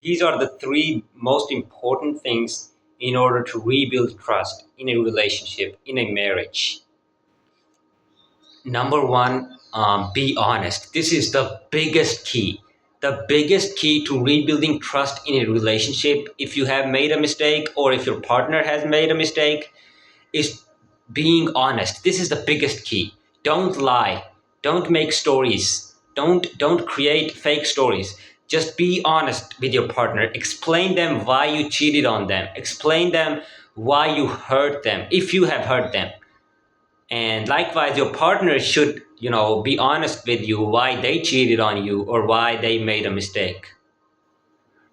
These are the three most important things in order to rebuild trust in a relationship, in a marriage. Number one, be honest. This is the biggest key. The biggest key to rebuilding trust in a relationship, if you have made a mistake or if your partner has made a mistake, is being honest. This is the biggest key. Don't lie. Don't make stories. Don't create fake stories. Just be honest with your partner. Explain them why you cheated on them. Explain them why you hurt them, if you have hurt them. And likewise, your partner should, be honest with you why they cheated on you or why they made a mistake.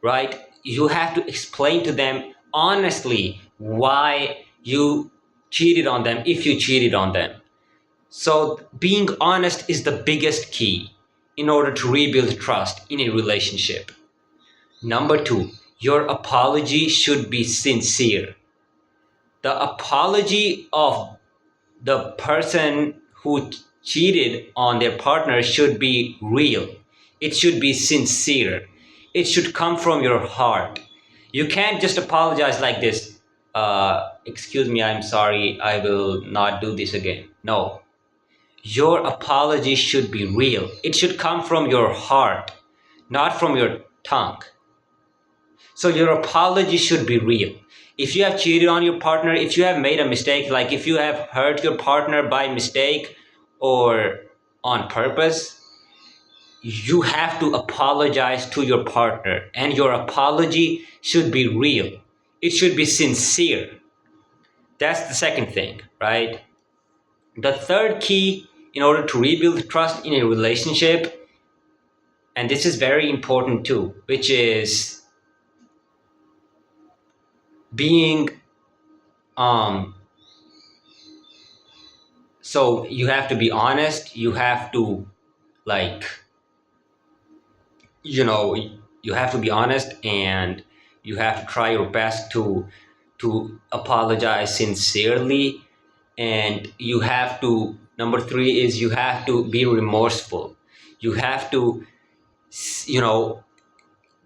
Right? You have to explain to them honestly why you cheated on them if you cheated on them. So being honest is the biggest key in order to rebuild trust in a relationship. Number two, your apology should be sincere. The apology of the person who cheated on their partner should be real. It should be sincere. It should come from your heart. You can't just apologize like this. Excuse me, I'm sorry, I will not do this again. No. Your apology should be real. It should come from your heart, not from your tongue. So your apology should be real. If you have cheated on your partner, if you have made a mistake, like if you have hurt your partner by mistake or on purpose, you have to apologize to your partner, and your apology should be real. It should be sincere. That's the second thing, right? The third key in order to rebuild trust in a relationship, and this is very important too, which is being so you have to be honest. You have to, like, you know you have to be honest, and you have to try your best to apologize sincerely. And you have to, number three is, you have to be remorseful. You have to, you know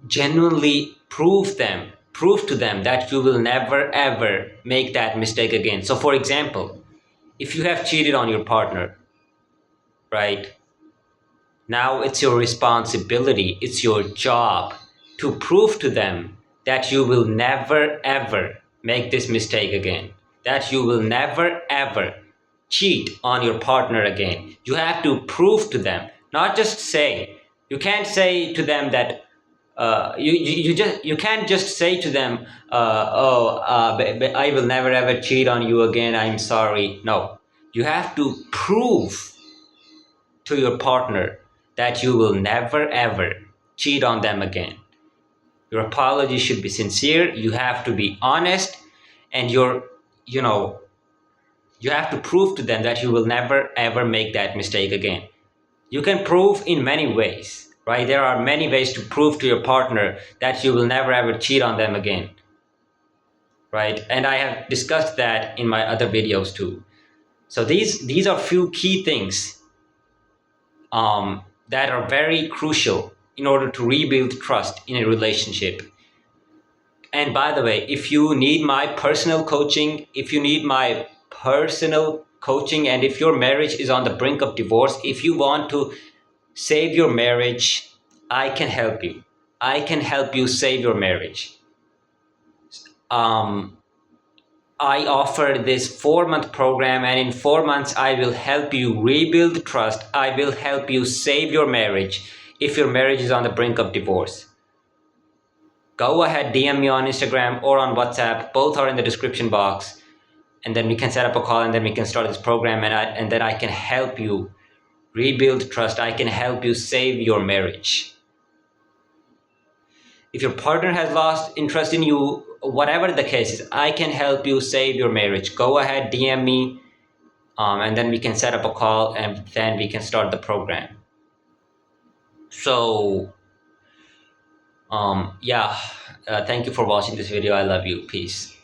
genuinely prove to them that you will never ever make that mistake again. So for example, if you have cheated on your partner, right, now it's your responsibility, it's your job to prove to them that you will never ever make this mistake again, that you will never ever cheat on your partner again. You have to prove to them, not just say. You can't say to them that you can't just say to them, I will never ever cheat on you again, I'm sorry. No, you have to prove to your partner that you will never ever cheat on them again. Your apology should be sincere. You have to be honest, and you know, you have to prove to them that you will never ever make that mistake again. You can prove in many ways, right? There are many ways to prove to your partner that you will never ever cheat on them again, right? And I have discussed that in my other videos too. So these are few key things that are very crucial in order to rebuild trust in a relationship. And by the way, if you need my personal coaching, and if your marriage is on the brink of divorce, if you want to save your marriage, I can help you. I can help you save your marriage. I offer this 4-month program, and in 4 months, I will help you rebuild trust. I will help you save your marriage if your marriage is on the brink of divorce. Go ahead, DM me on Instagram or on WhatsApp. Both are in the description box. And then we can set up a call, and then we can start this program, and then I can help you rebuild trust. I can help you save your marriage. If your partner has lost interest in you, whatever the case is, I can help you save your marriage. Go ahead, DM me, and then we can set up a call, and then we can start the program. So, yeah, thank you for watching this video. I love you. Peace.